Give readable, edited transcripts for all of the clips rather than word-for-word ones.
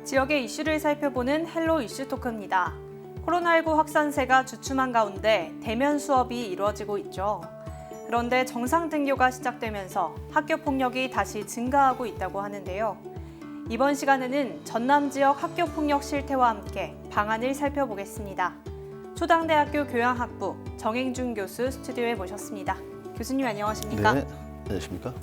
지역의 이슈를 살펴보는 헬로 이슈 토크입니다. 코로나19 확산세가 주춤한 가운데 대면 수업이 이루어지고 있죠. 그런데 정상 등교가 시작되면서 학교 폭력이 다시 증가하고 있다고 하는데요. 이번 시간에는 전남 지역 학교 폭력 실태와 함께 방안을 살펴보겠습니다. 초당대학교 교양학부 정행준 교수 스튜디오에 모셨습니다. 교수님 안녕하십니까? 네, 안녕하십니까?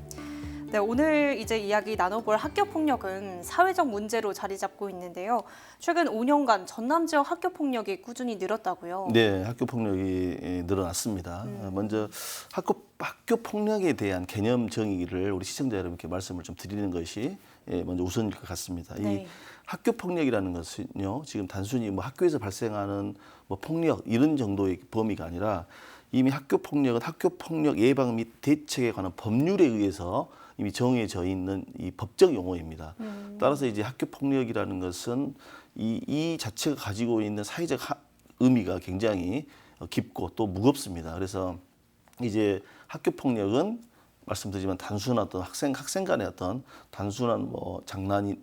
네, 오늘 이제 이야기 나눠볼 학교 폭력은 사회적 문제로 자리 잡고 있는데요. 최근 5년간 전남 지역 학교 폭력이 꾸준히 늘었다고요? 네, 학교 폭력이 늘어났습니다. 먼저 학교 폭력에 대한 개념 정의를 우리 시청자 여러분께 말씀을 좀 드리는 것이 먼저 우선일 것 같습니다. 네. 이 학교 폭력이라는 것은요, 지금 단순히 뭐 학교에서 발생하는 뭐 폭력 이런 정도의 범위가 아니라 이미 학교 폭력은 학교 폭력 예방 및 대책에 관한 법률에 의해서 이미 정해져 있는 이 법적 용어입니다. 따라서 이제 학교 폭력이라는 것은 이 자체가 가지고 있는 사회적 의미가 굉장히 깊고 또 무겁습니다. 그래서 이제 학교 폭력은 말씀드리지만 단순한 어떤 학생 간의 어떤 단순한 뭐 장난이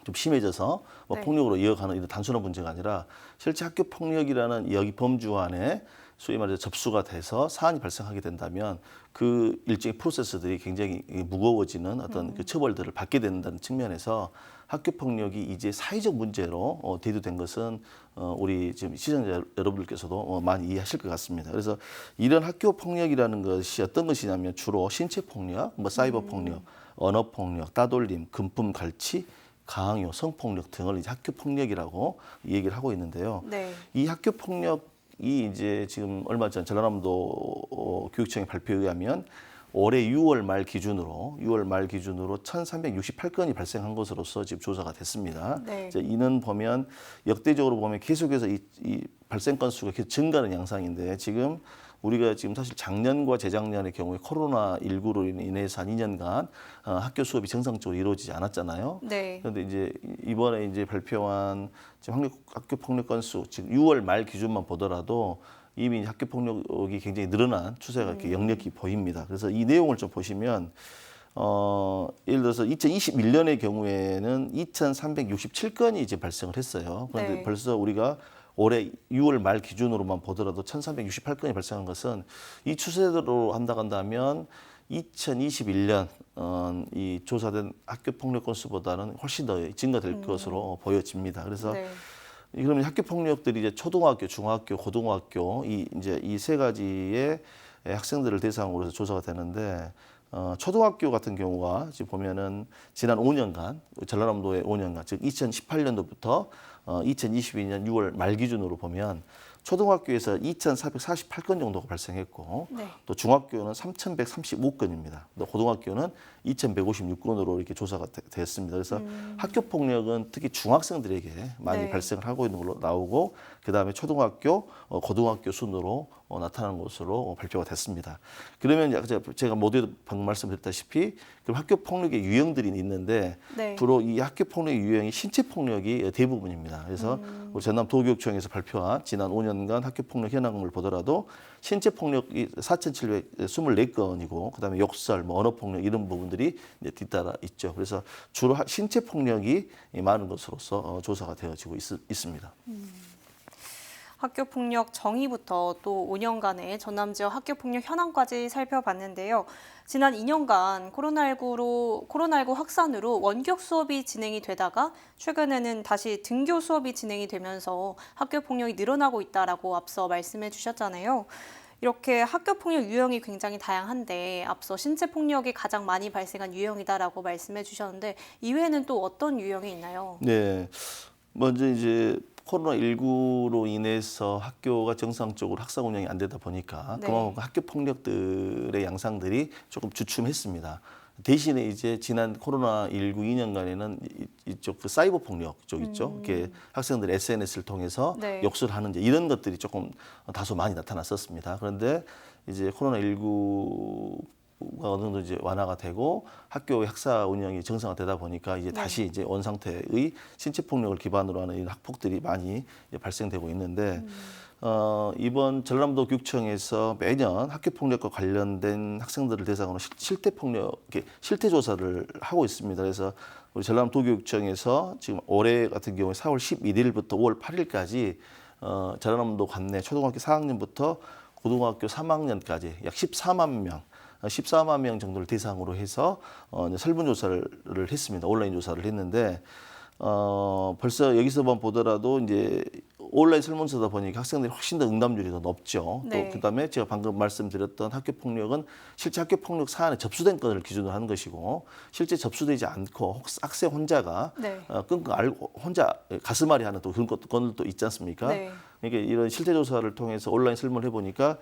좀 심해져서 뭐 네. 폭력으로 이어가는 이런 단순한 문제가 아니라 실제 학교 폭력이라는 여기 범주 안에 소위 말해서 접수가 돼서 사안이 발생하게 된다면 그 일종의 프로세스들이 굉장히 무거워지는 어떤 그 처벌들을 받게 된다는 측면에서 학교 폭력이 이제 사회적 문제로 대두된 것은 우리 지금 시청자 여러분들께서도 많이 이해하실 것 같습니다. 그래서 이런 학교 폭력이라는 것이 어떤 것이냐면 주로 신체 폭력, 뭐 사이버 폭력, 언어 폭력, 따돌림, 금품 갈취, 강요, 성폭력 등을 이제 학교 폭력이라고 얘기를 하고 있는데요. 네. 이 학교 폭력이 이제 지금 얼마 전 전라남도 교육청의 발표에 의하면 올해 6월 말 기준으로 1,368건이 발생한 것으로서 지금 조사가 됐습니다. 네. 이제 이는 보면 역대적으로 보면 계속해서 이 발생 건수가 계속 증가하는 양상인데 지금 우리가 지금 사실 작년과 재작년의 경우에 코로나19로 인해서 한 2년간 학교 수업이 정상적으로 이루어지지 않았잖아요. 네. 그런데 이제 이번에 이제 발표한 지금 학교 폭력 건수, 지금 6월 말 기준만 보더라도 이미 학교 폭력이 굉장히 늘어난 추세가 이렇게 역력히 보입니다. 그래서 이 내용을 좀 보시면 예를 들어서 2021년의 경우에는 2,367건이 이제 발생을 했어요. 그런데 네. 벌써 우리가 올해 6월 말 기준으로만 보더라도 1,368건이 발생한 것은 이 추세대로 한다면 2021년 이 조사된 학교 폭력 건수보다는 훨씬 더 증가될 것으로 보여집니다. 그래서 네. 그러면 학교 폭력들이 이제 초등학교, 중학교, 고등학교 이 세 가지의 학생들을 대상으로 해서 조사가 되는데 초등학교 같은 경우가 지금 보면은 지난 5년간 전라남도의 5년간 즉 2018년도부터 2022년 6월 말 기준으로 보면 초등학교에서 2,448건 정도가 발생했고 네. 또 중학교는 3,135건입니다. 또 고등학교는 2,156건으로 이렇게 조사가 됐습니다. 그래서 학교 폭력은 특히 중학생들에게 많이 네. 발생을 하고 있는 걸로 나오고 그다음에 초등학교, 고등학교 순으로 나타나는 것으로 발표가 됐습니다. 그러면 제가 모두에도 방금 말씀드렸다시피 그럼 학교 폭력의 유형들이 있는데 네. 주로 이 학교 폭력의 유형이 신체 폭력이 대부분입니다. 그래서 우리 전남 도교육청에서 발표한 지난 5년간 학교 폭력 현황을 보더라도 신체 폭력이 4,724건이고 그다음에 욕설, 뭐 언어 폭력 이런 부분들이 이제 뒤따라 있죠. 그래서 주로 신체 폭력이 많은 것으로서 조사가 되어지고 있습니다. 학교 폭력 정의부터 또 5년간의 전남 지역 학교 폭력 현황까지 살펴봤는데요. 지난 2년간 코로나19 확산으로 원격 수업이 진행이 되다가 최근에는 다시 등교 수업이 진행이 되면서 학교 폭력이 늘어나고 있다라고 앞서 말씀해 주셨잖아요. 이렇게 학교 폭력 유형이 굉장히 다양한데 앞서 신체 폭력이 가장 많이 발생한 유형이다라고 말씀해 주셨는데 이외에는 또 어떤 유형이 있나요? 네, 먼저 이제 코로나19로 인해서 학교가 정상적으로 학사 운영이 안 되다 보니까 네. 그만큼 학교 폭력들의 양상들이 조금 주춤했습니다. 대신에 이제 지난 코로나19 2년간에는 이쪽 그 사이버 폭력 쪽 있죠. 이렇게 학생들이 SNS를 통해서 네. 욕설을 하는 이런 것들이 조금 다소 많이 나타났었습니다. 그런데 이제 코로나19가 어느 정도 이제 완화가 되고 학교의 학사 운영이 정상화되다 보니까 이제 다시 이제 원 상태의 신체 폭력을 기반으로 하는 이런 학폭들이 많이 발생되고 있는데 이번 전라남도 교육청에서 매년 학교 폭력과 관련된 학생들을 대상으로 실태 조사를 하고 있습니다. 그래서 우리 전라남도교육청에서 지금 올해 같은 경우에 4월 11일부터 5월 8일까지 전라남도 관내 초등학교 4학년부터 고등학교 3학년까지 약 14만 명 정도를 대상으로 해서 이제 설문조사를 했습니다. 온라인 조사를 했는데 벌써 여기서만 보더라도 이제 온라인 설문조사다 보니까 학생들이 훨씬 더 응답률이 더 높죠. 네. 또 그다음에 제가 방금 말씀드렸던 학교 폭력은 실제 학교 폭력 사안에 접수된 건을 기준으로 하는 것이고 실제 접수되지 않고 학생 혼자가 네. 끙끙 앓고 혼자 가슴앓이 하는 또 그런 건도 있지 않습니까? 네. 그러니까 이런 실태 조사를 통해서 온라인 설문을 해보니까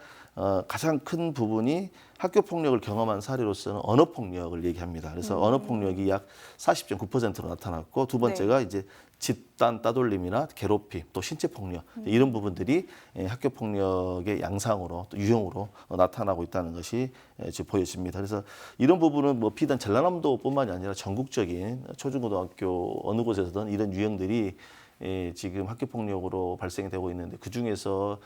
가장 큰 부분이 학교 폭력을 경험한 사례로서는 언어 폭력을 얘기합니다. 그래서 언어 폭력이 약 40.9%로 나타났고 두 번째가 이제 집단 따돌림이나 괴롭힘, 또 신체 폭력 이런 부분들이 학교 폭력의 양상으로 또 유형으로 나타나고 있다는 것이 지금 보여집니다. 그래서 이런 부분은 뭐 비단 전라남도뿐만이 아니라 전국적인 초중고등학교 어느 곳에서든 이런 유형들이 지금 학교 폭력으로 발생이 되고 있는데 그 중에서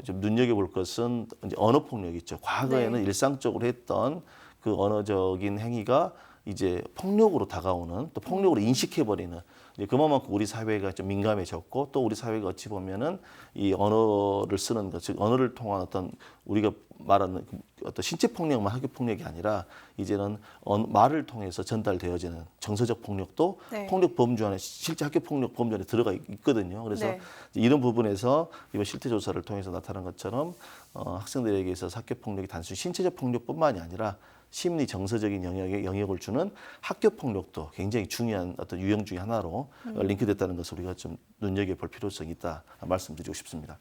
좀 눈여겨볼 것은 이제 언어 폭력이 있죠. 과거에는 네. 일상적으로 했던 그 언어적인 행위가 이제 폭력으로 다가오는 또 폭력으로 인식해버리는 이제 그만큼 우리 사회가 좀 민감해졌고 또 우리 사회가 어찌 보면은 이 언어를 쓰는 것, 즉 언어를 통한 어떤 우리가 말하는 어떤 신체 폭력만 학교 폭력이 아니라 이제는 말을 통해서 전달되어지는 정서적 폭력도 네. 폭력 범주 안에 실제 학교 폭력 범주 안에 들어가 있거든요. 그래서 네. 이런 부분에서 이번 실태 조사를 통해서 나타난 것처럼 학생들에게 있어서 학교 폭력이 단순히 신체적 폭력뿐만이 아니라 심리 정서적인 영역을 주는 학교 폭력도 굉장히 중요한 어떤 유형 중의 하나로 링크됐다는 것을 우리가 좀 눈여겨볼 필요성이 있다 말씀드리고 싶습니다.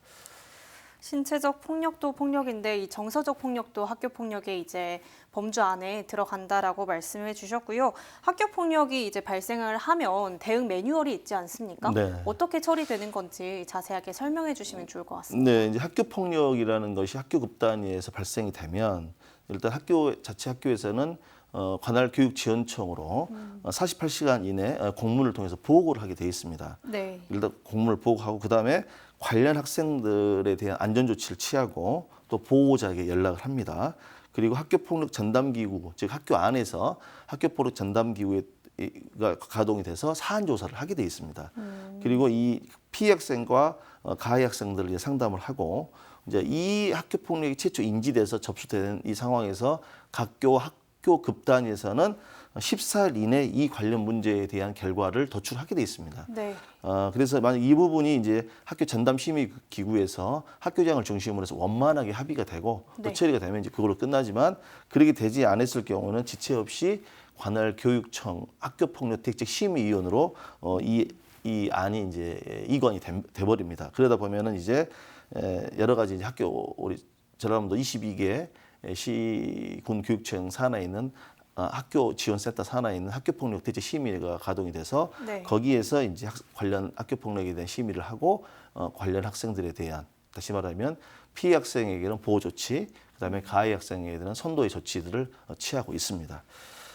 신체적 폭력도 폭력인데 이 정서적 폭력도 학교 폭력의 이제 범주 안에 들어간다라고 말씀해 주셨고요. 학교 폭력이 이제 발생을 하면 대응 매뉴얼이 있지 않습니까? 네. 어떻게 처리되는 건지 자세하게 설명해 주시면 좋을 것 같습니다. 네, 이제 학교 폭력이라는 것이 학교급 단위에서 발생이 되면 일단 자체 학교에서는 관할 교육지원청으로 48시간 이내 공문을 통해서 보고를 하게 돼 있습니다. 네. 일단 공문을 보고하고 그다음에 관련 학생들에 대한 안전 조치를 취하고 또 보호자에게 연락을 합니다. 그리고 학교폭력 전담기구, 즉 학교 안에서 학교폭력 전담기구가 가동이 돼서 사안 조사를 하게 돼 있습니다. 그리고 이 피해 학생과 가해 학생들을 이제 상담을 하고 이제 이 학교폭력이 최초 인지돼서 접수되는 이 상황에서 학교 급단위에서는 14일 이내 이 관련 문제에 대한 결과를 도출하게 돼 있습니다. 네. 그래서 만약 이 부분이 이제 학교 전담 심의 기구에서 학교장을 중심으로 해서 원만하게 합의가 되고 또 네. 처리가 되면 이제 그걸로 끝나지만 그렇게 되지 않았을 경우는 지체 없이 관할 교육청 학교폭력대책 심의위원으로 이 안이 이제 이관이 돼버립니다. 그러다 보면은 이제 여러 가지 이제 우리 전라남도 22개 시군 교육청 산하에 있는 학교 지원센터 산하에 있는 학교폭력 대책 심의가 가동이 돼서 네. 거기에서 이제 관련 학교폭력에 대한 심의를 하고 관련 학생들에 대한 다시 말하면 피해 학생에게는 보호 조치, 그다음에 가해 학생에게는 선도의 조치들을 취하고 있습니다.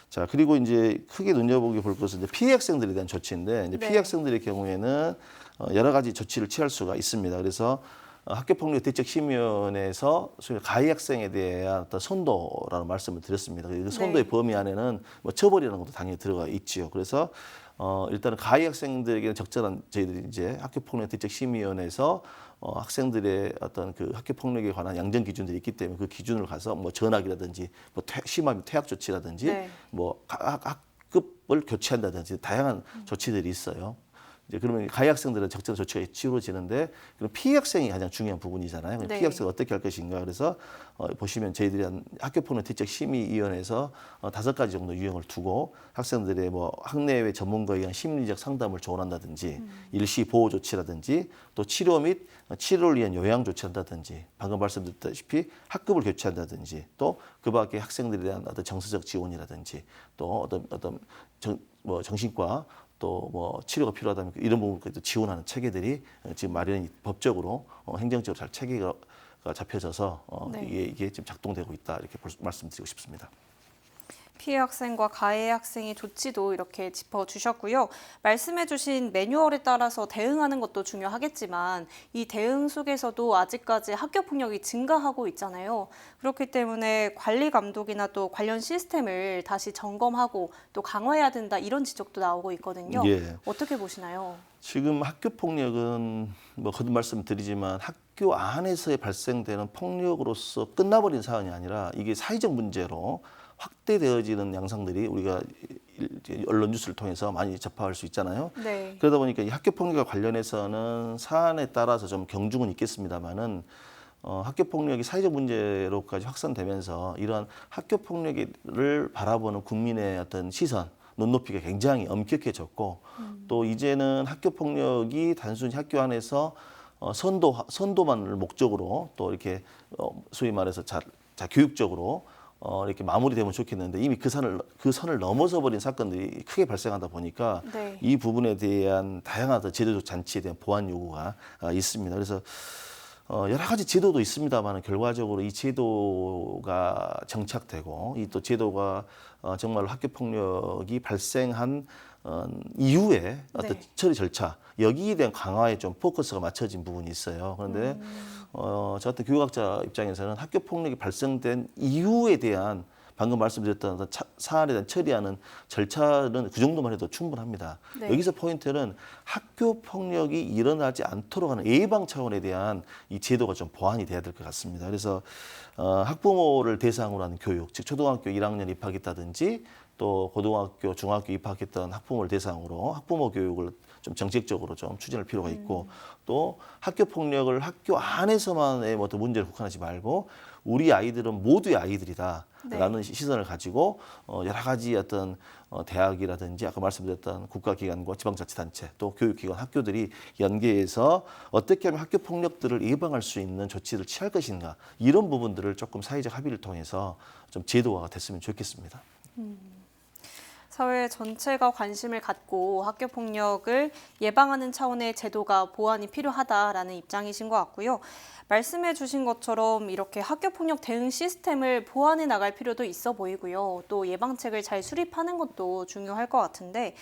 자, 그리고 이제 크게 눈여보게 볼 것은 이제 피해 학생들에 대한 조치인데 이제 네. 피해 학생들의 경우에는 여러 가지 조치를 취할 수가 있습니다. 그래서 학교폭력대책심의위원회에서 소위 가해 학생에 대한 어떤 선도라는 말씀을 드렸습니다. 그 선도의 네. 범위 안에는 뭐 처벌이라는 것도 당연히 들어가 있지요. 그래서 일단은 가해 학생들에게는 적절한 저희들이 이제 학교폭력대책심의위원회에서 학생들의 어떤 그 학교폭력에 관한 양정 기준들이 있기 때문에 그 기준을 가서 뭐 전학이라든지 뭐 심하면 퇴학 조치라든지 네. 뭐 학급을 교체한다든지 다양한 조치들이 있어요. 이제 그러면 가해 학생들은 적절한 조치가 치루어지는데 그럼 피해 학생이 가장 중요한 부분이잖아요. 네. 피해 학생을 어떻게 할 것인가. 그래서 보시면 저희들이 한 학교폭력대책심의위원회에서 5가지 정도 유형을 두고 학생들의 뭐 학내외 전문가에 의한 심리적 상담을 조언한다든지 일시 보호 조치라든지 또 치료 및 치료를 위한 요양 조치한다든지 방금 말씀드렸다시피 학급을 교체한다든지 또 그 밖에 학생들에 대한 어떤 정서적 지원이라든지 또 어떤 정신과 또 뭐 치료가 필요하다면 이런 부분까지 지원하는 체계들이 지금 마련이 법적으로 행정적으로 잘 체계가 잡혀져서 네. 이게 지금 작동되고 있다 이렇게 말씀드리고 싶습니다. 피해 학생과 가해 학생의 조치도 이렇게 짚어주셨고요. 말씀해주신 매뉴얼에 따라서 대응하는 것도 중요하겠지만 이 대응 속에서도 아직까지 학교폭력이 증가하고 있잖아요. 그렇기 때문에 관리 감독이나 또 관련 시스템을 다시 점검하고 또 강화해야 된다 이런 지적도 나오고 있거든요. 예. 어떻게 보시나요? 지금 학교 폭력은 뭐 거듭 말씀드리지만 학교 안에서 발생되는 폭력으로서 끝나버린 사안이 아니라 이게 사회적 문제로 확대되어지는 양상들이 우리가 언론 뉴스를 통해서 많이 접할 수 있잖아요. 네. 그러다 보니까 이 학교 폭력과 관련해서는 사안에 따라서 좀 경중은 있겠습니다만은 학교 폭력이 사회적 문제로까지 확산되면서 이러한 학교 폭력을 바라보는 국민의 어떤 시선, 눈높이가 굉장히 엄격해졌고 또 이제는 학교 폭력이 단순히 학교 안에서 선도만을 목적으로 또 이렇게 소위 말해서 자 교육적으로 이렇게 마무리되면 좋겠는데 이미 그 선을 넘어서 버린 사건들이 크게 발생하다 보니까 네. 이 부분에 대한 다양한 어떤 제도적 장치에 대한 보완 요구가 있습니다. 그래서 여러 가지 제도도 있습니다만 결과적으로 이 제도가 정착되고 이 또 제도가 정말 학교 폭력이 발생한 이후에 어떤 네. 처리 절차 여기에 대한 강화에 좀 포커스가 맞춰진 부분이 있어요. 그런데 저 같은 교육학자 입장에서는 학교 폭력이 발생된 이후에 대한 방금 말씀드렸던 어떤 사안에 대한 처리하는 절차는 그 정도만 해도 충분합니다. 네. 여기서 포인트는 학교 폭력이 일어나지 않도록 하는 예방 차원에 대한 이 제도가 좀 보완이 돼야 될 것 같습니다. 그래서 학부모를 대상으로 하는 교육, 즉 초등학교 1학년 입학했다든지 또 고등학교, 중학교 입학했던 학부모를 대상으로 학부모 교육을 좀 정책적으로 좀 추진할 필요가 있고 또 학교 폭력을 학교 안에서만의 어떤 문제를 국한하지 말고 우리 아이들은 모두의 아이들이다라는 시선을 가지고 여러 가지 어떤 대학이라든지 아까 말씀드렸던 국가기관과 지방자치단체 또 교육기관 학교들이 연계해서 어떻게 하면 학교 폭력들을 예방할 수 있는 조치를 취할 것인가 이런 부분들을 조금 사회적 합의를 통해서 좀 제도화가 됐으면 좋겠습니다. 사회 전체가 관심을 갖고 학교 폭력을 예방하는 차원의 제도가 보완이 필요하다라는 입장이신 것 같고요. 말씀해 주신 것처럼 이렇게 학교 폭력 대응 시스템을 보완해 나갈 필요도 있어 보이고요. 또 예방책을 잘 수립하는 것도 중요할 것 같은데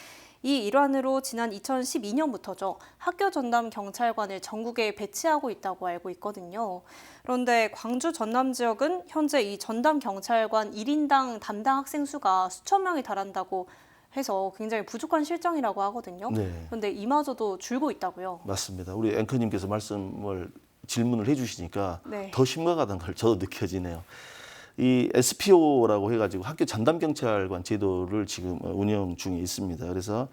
이 일환으로 지난 2012년부터죠. 학교 전담 경찰관을 전국에 배치하고 있다고 알고 있거든요. 그런데 광주 전남 지역은 현재 이 전담 경찰관 1인당 담당 학생 수가 수천 명에 달한다고 해서 굉장히 부족한 실정이라고 하거든요. 네. 그런데 이마저도 줄고 있다고요. 맞습니다. 우리 앵커님께서 질문을 해주시니까 네. 더 심각하다는 걸 저도 느껴지네요. 이 SPO라고 해가지고 학교 전담 경찰관 제도를 지금 운영 중에 있습니다. 그래서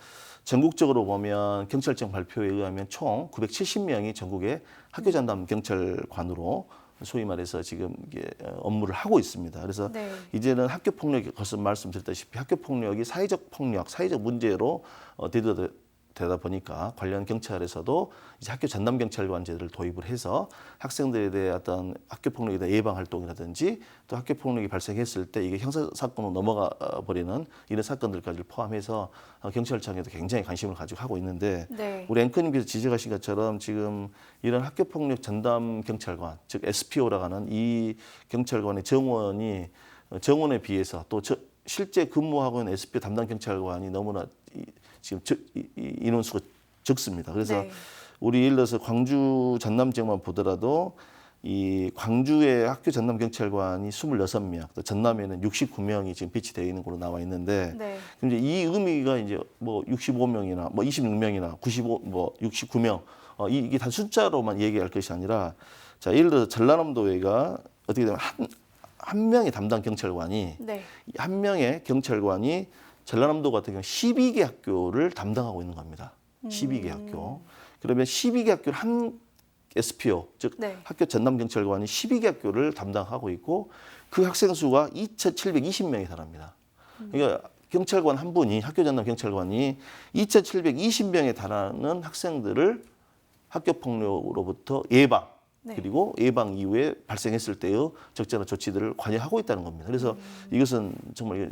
전국적으로 보면 경찰청 발표에 의하면 총 970명이 전국에 학교 전담 경찰관으로 소위 말해서 지금 이게 업무를 하고 있습니다. 그래서 네. 이제는 학교 폭력이 거듭 말씀드렸다시피 학교 폭력이 사회적 폭력, 사회적 문제로 되다 보니까 관련 경찰에서도 이제 학교 전담 경찰관제를 도입을 해서 학생들에 대해 어떤 학교 폭력에 대한 예방 활동이라든지 또 학교 폭력이 발생했을 때 이게 형사 사건으로 넘어가 버리는 이런 사건들까지 포함해서 경찰청에도 굉장히 관심을 가지고 하고 있는데 네. 우리 앵커님께서 지적하신 것처럼 지금 이런 학교 폭력 전담 경찰관 즉 SPO라고 하는 이 경찰관의 정원에 비해서 또 실제 근무하고 있는 SPO 담당 경찰관이 너무나 지금 인원수가 적습니다. 그래서 네. 우리 예를 들어서 광주 전남 지역만 보더라도 이 광주의 학교 전담 경찰관이 26명, 또 전남에는 69명이 지금 배치되어 있는 걸로 나와 있는데, 네. 이제 이 의미가 이제 뭐 65명이나 뭐 26명이나 69명 이게 단 숫자로만 얘기할 것이 아니라, 자 예를 들어서 전라남도가 어떻게 되면 한 명의 담당 경찰관이 네. 한 명의 경찰관이 전라남도 같은 경우 12개 학교를 담당하고 있는 겁니다. 12개 학교. 그러면 12개 학교를 한 SPO, 즉 네. 학교 전담 경찰관이 12개 학교를 담당하고 있고 그 학생 수가 2,720명에 달합니다. 그러니까 경찰관 한 분이 학교 전담 경찰관이 2,720명에 달하는 학생들을 학교 폭력으로부터 예방 네. 그리고 예방 이후에 발생했을 때의 적절한 조치들을 관여하고 있다는 겁니다. 그래서 이것은 정말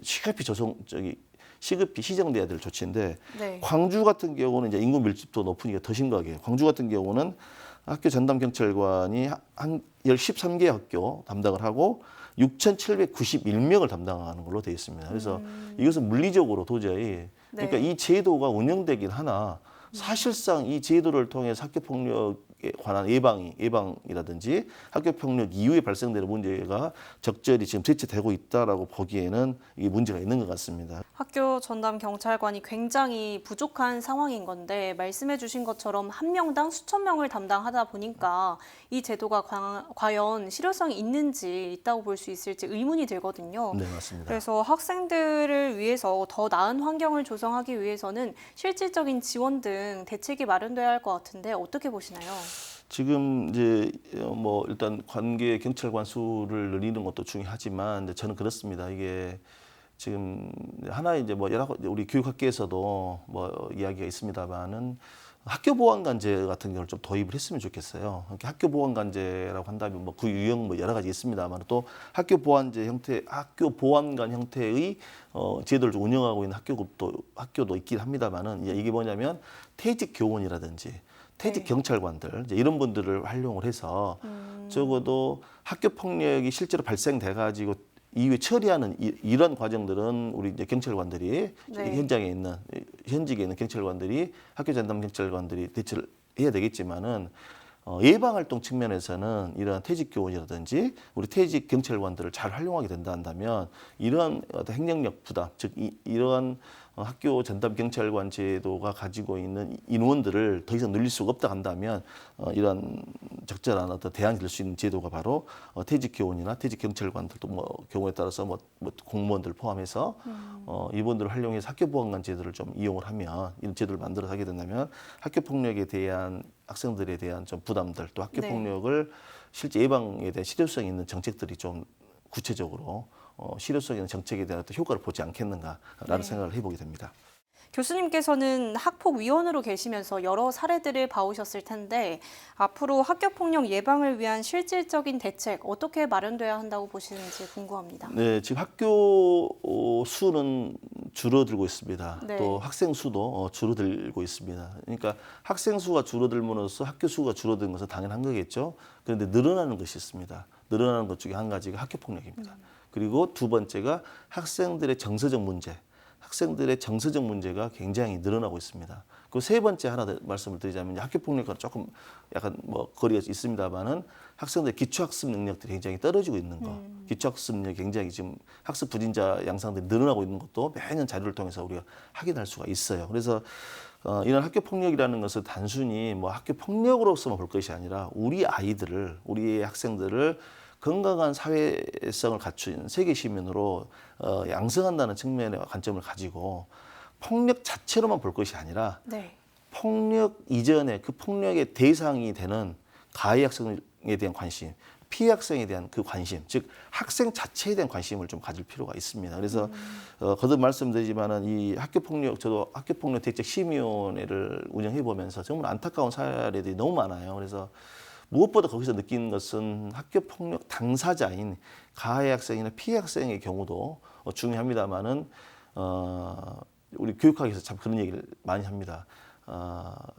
시급히 시정돼야 될 조치인데 네. 광주 같은 경우는 이제 인구 밀집도 높으니까 더 심각해요. 광주 같은 경우는 학교 전담 경찰관이 한 13개 학교 담당을 하고 6,791명을 담당하는 걸로 되어 있습니다. 그래서 이것은 물리적으로 도저히 그러니까 네. 이 제도가 운영되긴 하나 사실상 이 제도를 통해서 학교 폭력에 관한 예방이라든지 학교 폭력 이후에 발생되는 문제가 적절히 지금 대처되고 있다라고 보기에는 이게 문제가 있는 것 같습니다. 학교 전담 경찰관이 굉장히 부족한 상황인 건데 말씀해 주신 것처럼 한 명당 수천 명을 담당하다 보니까 이 제도가 과연 실효성이 있는지 있다고 볼 수 있을지 의문이 들거든요. 네, 맞습니다. 그래서 학생들을 위해서 더 나은 환경을 조성하기 위해서는 실질적인 지원 등 대책이 마련돼야 할 것 같은데 어떻게 보시나요? 지금 이제 뭐 일단 관계 경찰관 수를 늘리는 것도 중요하지만 이제 저는 그렇습니다. 이게 지금 하나 이제 뭐 여러 우리 교육학계에서도 뭐 이야기가 있습니다만은 학교 보안관제 같은 경우를 좀 도입을 했으면 좋겠어요. 그러니까 학교 보안관제라고 한다면 뭐 그 유형 뭐 여러 가지 있습니다만 또 학교 보안제 형태, 학교 보안관 형태의 제도를 좀 운영하고 있는 학교도 있긴 합니다만은 이게 뭐냐면 퇴직 교원이라든지 퇴직 네. 경찰관들 이제 이런 분들을 활용을 해서 적어도 학교 폭력이 실제로 발생돼 가지고 이후에 처리하는 이런 과정들은 우리 이제 경찰관들이 네. 현직에 있는 경찰관들이 학교 전담 경찰관들이 대처를 해야 되겠지만은 예방 활동 측면에서는 이러한 퇴직 교원이라든지 우리 퇴직 경찰관들을 잘 활용하게 된다 한다면 이러한 어떤 행정력 부담, 즉 이러한 학교 전담 경찰관 제도가 가지고 있는 인원들을 더 이상 늘릴 수가 없다 한다면 이러한 적절한 어떤 대안이 될 수 있는 제도가 바로 퇴직 교원이나 퇴직 경찰관들도 뭐 경우에 따라서 뭐 공무원들 포함해서 이분들을 활용해서 학교 보안관 제도를 좀 이용을 하면 이런 제도를 만들어서 하게 된다면 학교 폭력에 대한 학생들에 대한 좀 부담들 또 학교 네. 폭력을 실제 예방에 대한 실효성 있는 정책들이 좀 구체적으로 실효성 있는 정책에 대한 어떤 효과를 보지 않겠는가라는 네. 생각을 해보게 됩니다. 교수님께서는 학폭위원으로 계시면서 여러 사례들을 봐오셨을 텐데 앞으로 학교폭력 예방을 위한 실질적인 대책 어떻게 마련돼야 한다고 보시는지 궁금합니다. 네, 지금 학교 수는 줄어들고 있습니다. 네. 또 학생 수도 줄어들고 있습니다. 그러니까 학생 수가 줄어들므로써 학교 수가 줄어드는 것은 당연한 거겠죠. 그런데 늘어나는 것이 있습니다. 늘어나는 것 중에 한 가지가 학교 폭력입니다. 그리고 두 번째가 학생들의 정서적 문제. 학생들의 정서적 문제가 굉장히 늘어나고 있습니다. 그 세 번째 하나 더 말씀을 드리자면 학교 폭력과 조금 약간 뭐 거리가 있습니다만은 학생들의 기초학습 능력들이 굉장히 떨어지고 있는 거. 기초학습 능력이 굉장히 지금 학습 부진자 양상들이 늘어나고 있는 것도 매년 자료를 통해서 우리가 확인할 수가 있어요. 그래서 이런 학교 폭력이라는 것은 단순히 뭐 학교 폭력으로서만 볼 것이 아니라 우리 학생들을 건강한 사회성을 갖춘 세계 시민으로 양성한다는 측면의 관점을 가지고 폭력 자체로만 볼 것이 아니라 네. 폭력 이전에 그 폭력의 대상이 되는 가해 학생에 대한 관심, 피해 학생에 대한 그 관심, 즉 학생 자체에 대한 관심을 좀 가질 필요가 있습니다. 그래서 거듭 말씀드리지만은 이 저도 학교 폭력 대책 심의위원회를 운영해 보면서 정말 안타까운 사례들이 너무 많아요. 그래서 무엇보다 거기서 느낀 것은 학교 폭력 당사자인 가해 학생이나 피해 학생의 경우도 중요합니다만은 우리 교육학에서 참 그런 얘기를 많이 합니다.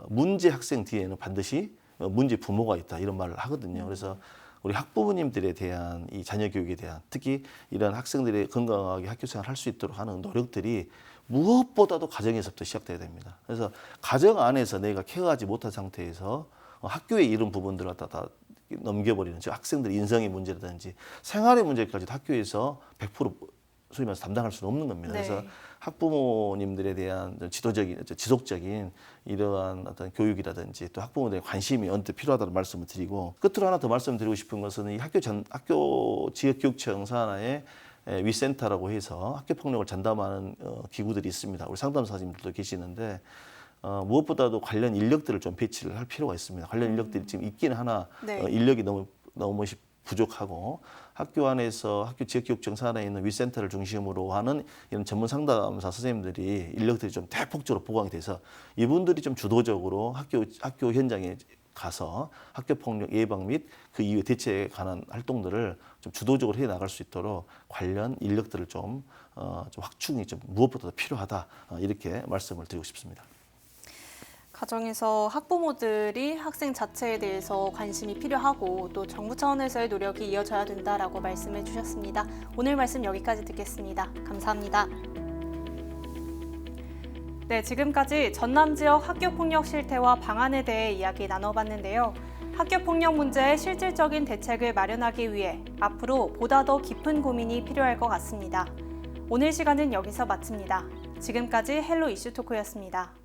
문제 학생 뒤에는 반드시 문제 부모가 있다 이런 말을 하거든요. 그래서 우리 학부모님들에 대한 이 자녀 교육에 대한 특히 이런 학생들이 건강하게 학교 생활을 할 수 있도록 하는 노력들이 무엇보다도 가정에서부터 시작돼야 됩니다. 그래서 가정 안에서 내가 케어하지 못한 상태에서 학교의 이런 부분들을 다 넘겨버리는 즉 학생들 인성의 문제라든지 생활의 문제까지도 학교에서 100% 소위 말해서 담당할 수는 없는 겁니다. 네. 그래서 학부모님들에 대한 지속적인 이러한 어떤 교육이라든지 또 학부모들의 관심이 언뜻 필요하다는 말씀을 드리고 끝으로 하나 더 말씀드리고 싶은 것은 이 학교 지역교육청 산하에 위센터라고 해서 학교 폭력을 전담하는 기구들이 있습니다. 우리 상담사님들도 계시는데 무엇보다도 관련 인력들을 좀 배치를 할 필요가 있습니다. 관련 인력들이 지금 있긴 하나 네. 인력이 너무 부족하고 학교 안에서 학교 지역교육청 산하에 있는 위센터를 중심으로 하는 이런 전문 상담사 선생님들이 인력들이 좀 대폭적으로 보강이 돼서 이분들이 좀 주도적으로 학교 현장에 가서 학교 폭력 예방 및 그 이후 대처에 관한 활동들을 좀 주도적으로 해 나갈 수 있도록 관련 인력들을 좀 확충이 좀 무엇보다도 필요하다 이렇게 말씀을 드리고 싶습니다. 가정에서 학부모들이 학생 자체에 대해서 관심이 필요하고 또 정부 차원에서의 노력이 이어져야 된다라고 말씀해 주셨습니다. 오늘 말씀 여기까지 듣겠습니다. 감사합니다. 네, 지금까지 전남 지역 학교폭력 실태와 방안에 대해 이야기 나눠봤는데요. 학교폭력 문제의 실질적인 대책을 마련하기 위해 앞으로 보다 더 깊은 고민이 필요할 것 같습니다. 오늘 시간은 여기서 마칩니다. 지금까지 헬로 이슈 토크였습니다.